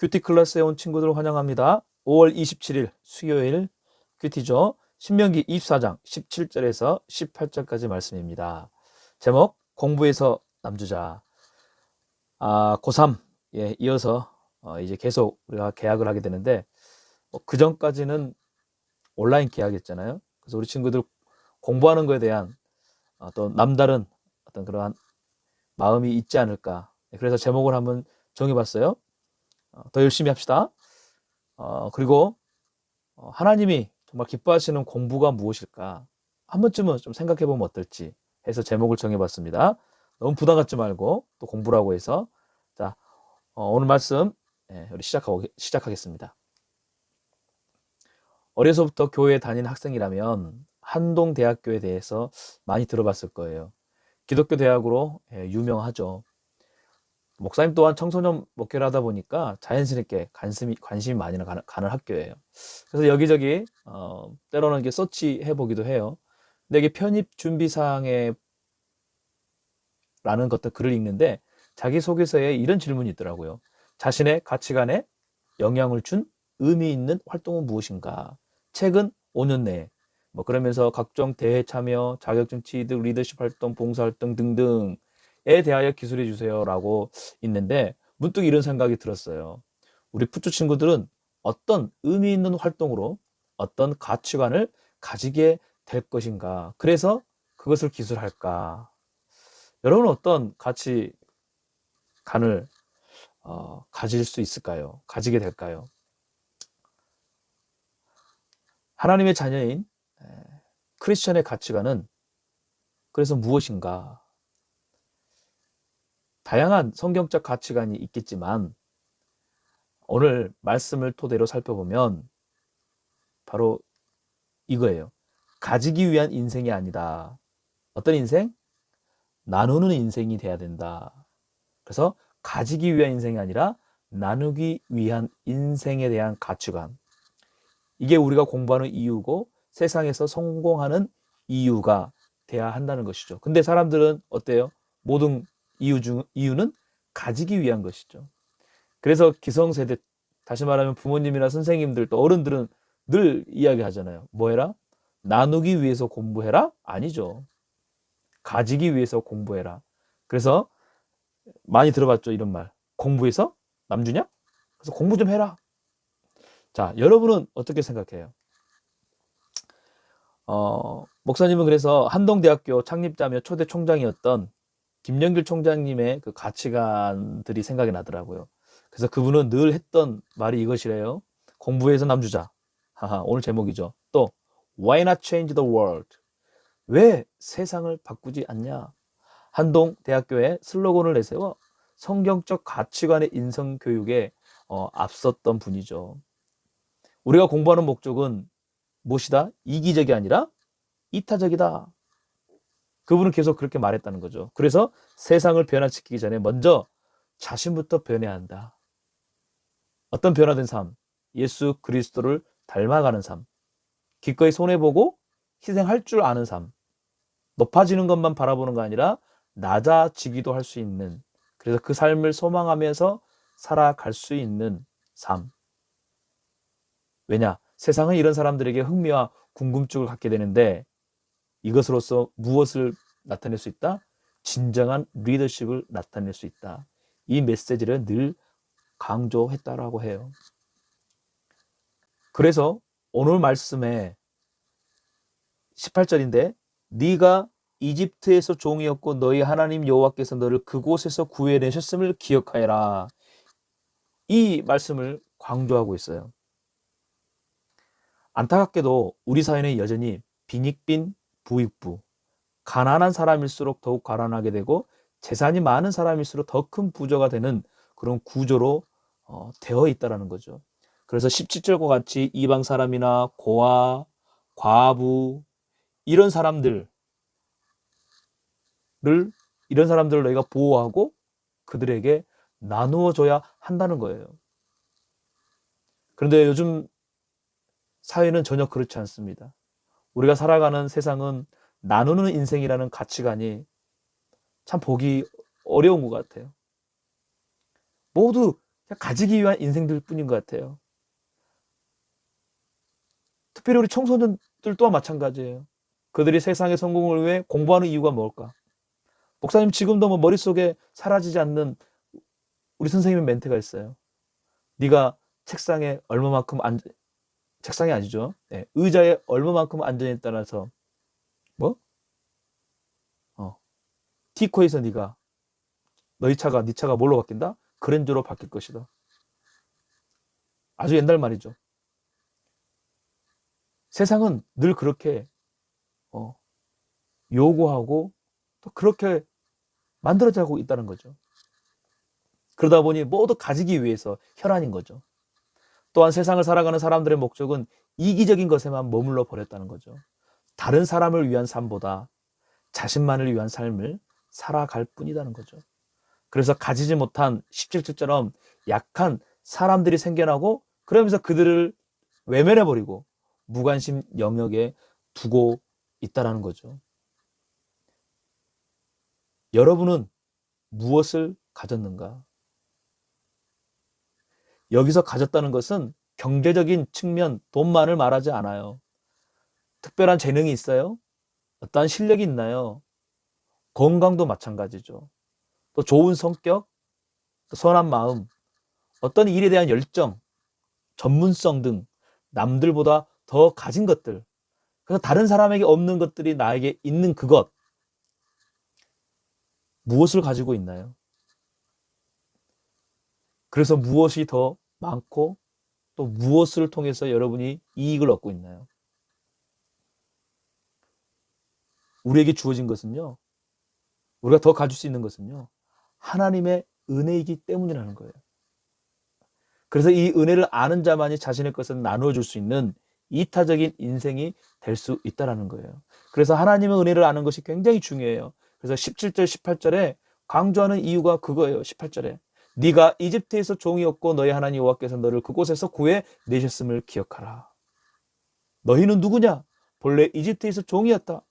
큐티 클래스에 온 친구들 환영합니다. 5월 27일 수요일 큐티죠. 신명기 24장 17절에서 18절까지 말씀입니다. 제목 공부에서 남주자. 고3 이어서 이제 계속 우리가 개학을 하게 되는데 그 전까지는 온라인 개학이었잖아요. 그래서 우리 친구들 공부하는 것에 대한 또 남다른 어떤 그러한 마음이 있지 않을까. 그래서 제목을 한번 정해봤어요. 더 열심히 합시다. 그리고 하나님이 정말 기뻐하시는 공부가 무엇일까? 한 번쯤은 좀 생각해 보면 어떨지 해서 제목을 정해봤습니다. 너무 부담 갖지 말고 또 공부라고 해서 자 오늘 말씀 우리 시작하겠습니다. 어려서부터 교회에 다니는 학생이라면 한동대학교에 대해서 많이 들어봤을 거예요. 기독교 대학으로 유명하죠. 목사님 또한 청소년 목회를 하다 보니까 자연스럽게 관심이 많이 가는 학교예요. 그래서 여기저기 때로는 이게 서치해 보기도 해요. 근데 이게 편입 준비사항에 라는 것도 글을 읽는데 자기소개서에 이런 질문이 있더라고요. 자신의 가치관에 영향을 준 의미 있는 활동은 무엇인가? 최근 5년 내에 그러면서 각종 대회 참여, 자격증 취득, 리더십 활동, 봉사활동 등등에 대하여 기술해 주세요라고 있는데 문득 이런 생각이 들었어요. 우리 푸추 친구들은 어떤 의미 있는 활동으로 어떤 가치관을 가지게 될 것인가? 그래서 그것을 기술할까? 여러분은 어떤 가치관을 가질 수 있을까요? 가지게 될까요? 하나님의 자녀인 크리스천의 가치관은 그래서 무엇인가? 다양한 성경적 가치관이 있겠지만 오늘 말씀을 토대로 살펴보면 바로 이거예요. 가지기 위한 인생이 아니다. 어떤 인생? 나누는 인생이 돼야 된다. 그래서 가지기 위한 인생이 아니라 나누기 위한 인생에 대한 가치관. 이게 우리가 공부하는 이유고 세상에서 성공하는 이유가 돼야 한다는 것이죠. 근데 사람들은 어때요? 모든 이유는 가지기 위한 것이죠. 그래서 기성세대, 다시 말하면 부모님이나 선생님들 또 어른들은 늘 이야기하잖아요. 뭐 해라? 나누기 위해서 공부해라? 아니죠. 가지기 위해서 공부해라. 그래서 많이 들어봤죠, 이런 말. 공부해서 남주냐? 그래서 공부 좀 해라. 자, 여러분은 어떻게 생각해요? 목사님은 그래서 한동대학교 창립자며 초대 총장이었던 김영길 총장님의 그 가치관들이 생각이 나더라고요. 그래서 그분은 늘 했던 말이 이것이래요. 공부해서 남주자. 오늘 제목이죠. 또 Why not change the world? 왜 세상을 바꾸지 않냐? 한동대학교에 슬로건을 내세워 성경적 가치관의 인성교육에 앞섰던 분이죠. 우리가 공부하는 목적은 무엇이다? 이기적이 아니라 이타적이다. 그분은 계속 그렇게 말했다는 거죠. 그래서 세상을 변화시키기 전에 먼저 자신부터 변해야 한다. 어떤 변화된 삶? 예수 그리스도를 닮아가는 삶. 기꺼이 손해보고 희생할 줄 아는 삶. 높아지는 것만 바라보는 거 아니라 낮아지기도 할 수 있는, 그래서 그 삶을 소망하면서 살아갈 수 있는 삶. 왜냐? 세상은 이런 사람들에게 흥미와 궁금증을 갖게 되는데 이것으로서 무엇을 나타낼 수 있다? 진정한 리더십을 나타낼 수 있다. 이 메시지를 늘 강조했다라고 해요. 그래서 오늘 말씀에 18절인데 네가 이집트에서 종이었고 너희 하나님 여호와께서 너를 그곳에서 구해내셨음을 기억하여라. 이 말씀을 강조하고 있어요. 안타깝게도 우리 사회는 여전히 빈익빈 부익부, 가난한 사람일수록 더욱 가난하게 되고 재산이 많은 사람일수록 더 큰 부자가 되는 그런 구조로 되어 있다는 거죠. 그래서 17절과 같이 이방 사람이나 고아, 과부 이런 사람들을 너희가 보호하고 그들에게 나누어줘야 한다는 거예요. 그런데 요즘 사회는 전혀 그렇지 않습니다. 우리가 살아가는 세상은 나누는 인생이라는 가치관이 참 보기 어려운 것 같아요. 모두 가지기 위한 인생들 뿐인 것 같아요. 특별히 우리 청소년들 또한 마찬가지예요. 그들이 세상의 성공을 위해 공부하는 이유가 뭘까? 목사님, 지금도 뭐 머릿속에 사라지지 않는 우리 선생님의 멘트가 있어요. 네가 책상에 얼마만큼 책상이 아니죠. 네, 의자에 얼마만큼 앉아있냐에 따라서 뭐? T코에서 네가 네 차가 뭘로 바뀐다? 그랜저로 바뀔 것이다. 아주 옛날 말이죠. 세상은 늘 그렇게 요구하고 또 그렇게 만들어지고 있다는 거죠. 그러다 보니 모두 가지기 위해서 혈안인 거죠. 또한 세상을 살아가는 사람들의 목적은 이기적인 것에만 머물러 버렸다는 거죠. 다른 사람을 위한 삶보다 자신만을 위한 삶을 살아갈 뿐이라는 거죠. 그래서 가지지 못한 17절처럼 약한 사람들이 생겨나고 그러면서 그들을 외면해버리고 무관심 영역에 두고 있다는 거죠. 여러분은 무엇을 가졌는가? 여기서 가졌다는 것은 경제적인 측면, 돈만을 말하지 않아요. 특별한 재능이 있어요? 어떠한 실력이 있나요? 건강도 마찬가지죠. 또 좋은 성격, 또 선한 마음, 어떤 일에 대한 열정, 전문성 등 남들보다 더 가진 것들, 그래서 다른 사람에게 없는 것들이 나에게 있는 그것, 무엇을 가지고 있나요? 그래서 무엇이 더 많고 또 무엇을 통해서 여러분이 이익을 얻고 있나요? 우리에게 주어진 것은요, 우리가 더 가질 수 있는 것은요, 하나님의 은혜이기 때문이라는 거예요. 그래서 이 은혜를 아는 자만이 자신의 것을 나누어 줄 수 있는 이타적인 인생이 될 수 있다는 거예요. 그래서 하나님의 은혜를 아는 것이 굉장히 중요해요. 그래서 17절, 18절에 강조하는 이유가 그거예요. 18절에 네가 이집트에서 종이었고 너희 하나님 여호와께서 너를 그곳에서 구해 내셨음을 기억하라. 너희는 누구냐? 본래 이집트에서 종이었다.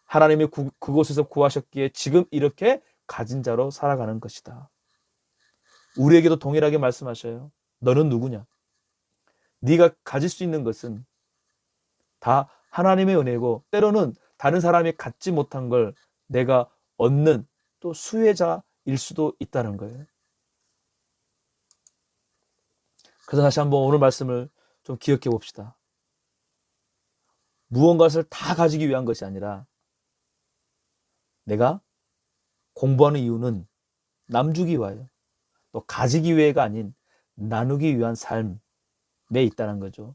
하나님이 그곳에서 구하셨기에 지금 이렇게 가진 자로 살아가는 것이다. 우리에게도 동일하게 말씀하셔요. 너는 누구냐? 네가 가질 수 있는 것은 다 하나님의 은혜고 때로는 다른 사람이 갖지 못한 걸 내가 얻는 또 수혜자일 수도 있다는 거예요. 그래서 다시 한번 오늘 말씀을 좀 기억해 봅시다. 무언가를 다 가지기 위한 것이 아니라 내가 공부하는 이유는 남주기 위하여 또 가지기 위해가 아닌 나누기 위한 삶에 있다는 거죠.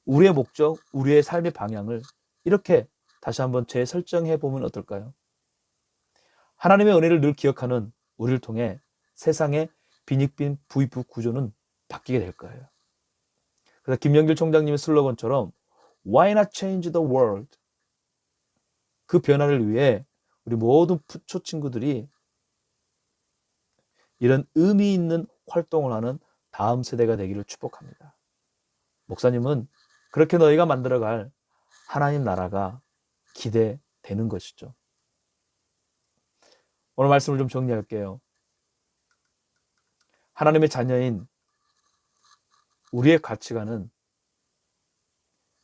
우리의 목적, 우리의 삶의 방향을 이렇게 다시 한번 재설정해 보면 어떨까요? 하나님의 은혜를 늘 기억하는 우리를 통해 세상의 빈익빈 부익부 구조는 바뀌게 될 거예요. 그래서 김영길 총장님의 슬로건처럼 Why not change the world? 그 변화를 위해 우리 모든 부초 친구들이 이런 의미 있는 활동을 하는 다음 세대가 되기를 축복합니다. 목사님은 그렇게 너희가 만들어갈 하나님 나라가 기대되는 것이죠. 오늘 말씀을 좀 정리할게요. 하나님의 자녀인 우리의 가치관은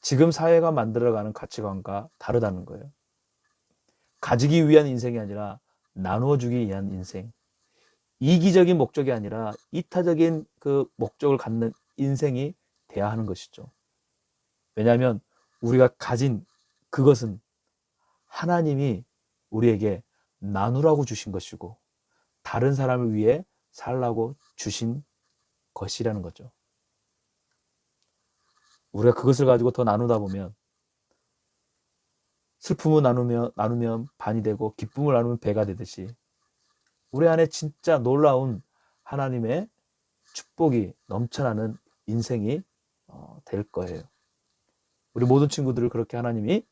지금 사회가 만들어가는 가치관과 다르다는 거예요. 가지기 위한 인생이 아니라 나누어 주기 위한 인생. 이기적인 목적이 아니라 이타적인 그 목적을 갖는 인생이 돼야 하는 것이죠. 왜냐하면 우리가 가진 그것은 하나님이 우리에게 나누라고 주신 것이고 다른 사람을 위해 살라고 주신 것이라는 거죠. 우리가 그것을 가지고 더 나누다 보면 슬픔을 나누면 반이 되고 기쁨을 나누면 배가 되듯이 우리 안에 진짜 놀라운 하나님의 축복이 넘쳐나는 인생이 될 거예요. 우리 모든 친구들을 그렇게 하나님이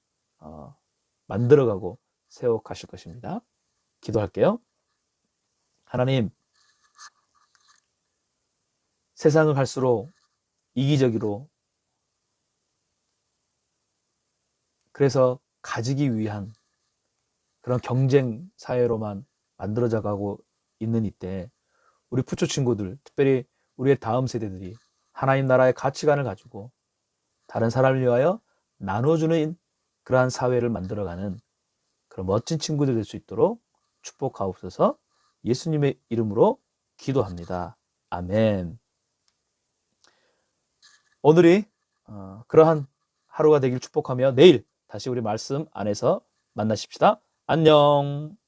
만들어가고 세워가실 것입니다. 기도할게요. 하나님, 세상을 갈수록 이기적으로 그래서 가지기 위한 그런 경쟁 사회로만 만들어져 가고 있는 이때 우리 부초 친구들, 특별히 우리의 다음 세대들이 하나님 나라의 가치관을 가지고 다른 사람을 위하여 나눠주는 그러한 사회를 만들어가는 그런 멋진 친구들 될 수 있도록 축복하옵소서. 예수님의 이름으로 기도합니다. 아멘. 오늘이 그러한 하루가 되길 축복하며 내일 다시 우리 말씀 안에서 만나십시다. 안녕.